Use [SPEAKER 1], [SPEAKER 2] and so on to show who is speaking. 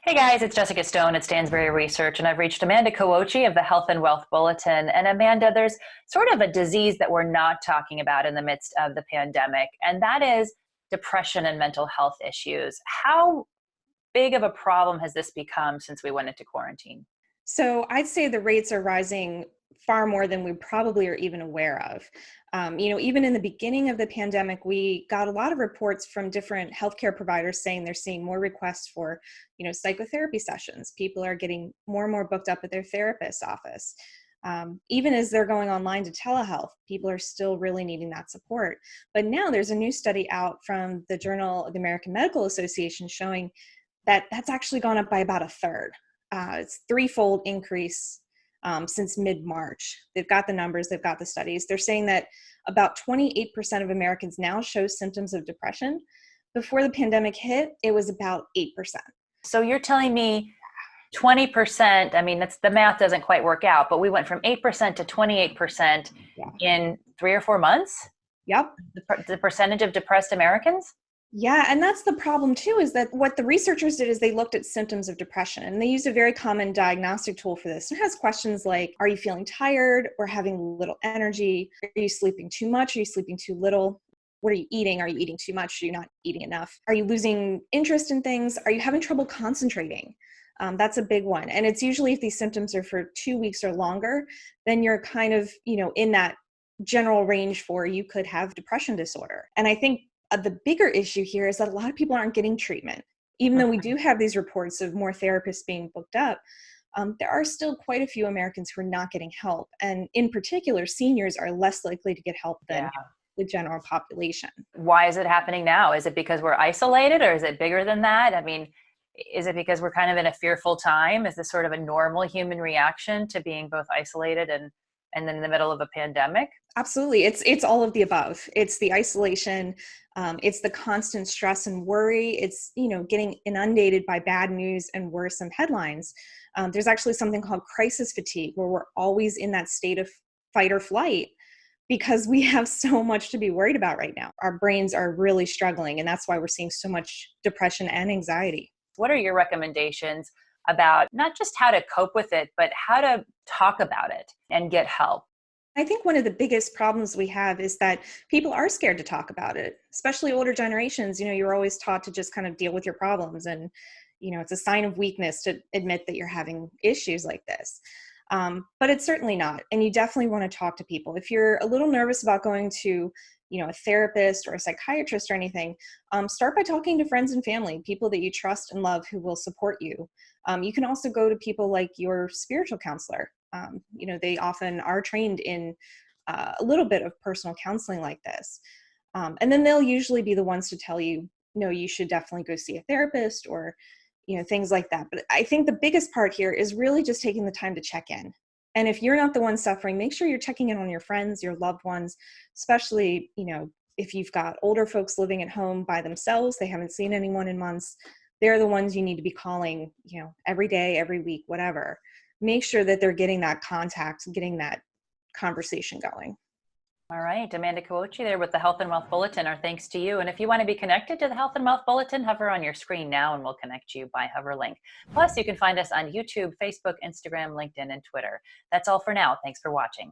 [SPEAKER 1] Hey guys, it's Jessica Stone at Stansberry Research, and I've reached Amanda Cuocci of the Health and Wealth Bulletin. And Amanda, there's sort of a disease that we're not talking about in the midst of the pandemic, and that is depression and mental health issues. How big of a problem has this become since we went into quarantine?
[SPEAKER 2] So I'd say the rates are rising far more than we probably are even aware of. Even in the beginning of the pandemic, we got a lot of reports from different healthcare providers saying they're seeing more requests for, psychotherapy sessions. People are getting more and more booked up at their therapist's office. Even as they're going online to telehealth, people are still really needing that support. But now there's a new study out from the Journal of the American Medical Association showing that that's actually gone up by about a third. It's threefold increase since mid-March. They've got the numbers, they've got the studies. They're saying that about 28% of Americans now show symptoms of depression. Before the pandemic hit, it was about 8%.
[SPEAKER 1] So you're telling me 20%, I mean, the math doesn't quite work out, but we went from 8% to 28%
[SPEAKER 2] Yeah.
[SPEAKER 1] in 3 or 4 months?
[SPEAKER 2] Yep.
[SPEAKER 1] The percentage of depressed Americans?
[SPEAKER 2] Yeah, and that's the problem too, is that what the researchers did is they looked at symptoms of depression, and they used a very common diagnostic tool for this. It has questions like, are you feeling tired or having little energy? Are you sleeping too much? Are you sleeping too little? What are you eating? Are you eating too much? Are you not eating enough? Are you losing interest in things? Are you having trouble concentrating? That's a big one. And it's usually if these symptoms are for 2 weeks or longer, then you're kind of, in that general range for you could have depression disorder. And I think the bigger issue here is that a lot of people aren't getting treatment. Even though we do have these reports of more therapists being booked up, there are still quite a few Americans who are not getting help. And in particular, seniors are less likely to get help than the general population.
[SPEAKER 1] Why is it happening now? Is it because we're isolated, or is it bigger than that? I mean, is it because we're kind of in a fearful time? Is this sort of a normal human reaction to being both isolated and then in the middle of a pandemic?
[SPEAKER 2] Absolutely. It's all of the above. It's the isolation. It's the constant stress and worry. It's, getting inundated by bad news and worrisome headlines. There's actually something called crisis fatigue, where we're always in that state of fight or flight because we have so much to be worried about right now. Our brains are really struggling, and that's why we're seeing so much depression and anxiety.
[SPEAKER 1] What are your recommendations about not just how to cope with it, but how to talk about it and get help?
[SPEAKER 2] I think one of the biggest problems we have is that people are scared to talk about it, especially older generations. You're always taught to just kind of deal with your problems. And, it's a sign of weakness to admit that you're having issues like this. But it's certainly not. And you definitely want to talk to people. If you're a little nervous about going to, a therapist or a psychiatrist or anything, start by talking to friends and family, people that you trust and love who will support you. You can also go to people like your spiritual counselor. They often are trained in a little bit of personal counseling like this. And then they'll usually be the ones to tell you, no, you should definitely go see a therapist or, things like that. But I think the biggest part here is really just taking the time to check in. And if you're not the one suffering, make sure you're checking in on your friends, your loved ones, especially, if you've got older folks living at home by themselves, they haven't seen anyone in months. They're the ones you need to be calling, every day, every week, whatever. Make sure that they're getting that contact, getting that conversation going.
[SPEAKER 1] All right, Amanda Cuocci there with the Health and Wealth Bulletin. Our thanks to you. And if you want to be connected to the Health and Wealth Bulletin, hover on your screen now and we'll connect you by hover link. Plus, you can find us on YouTube, Facebook, Instagram, LinkedIn, and Twitter. That's all for now. Thanks for watching.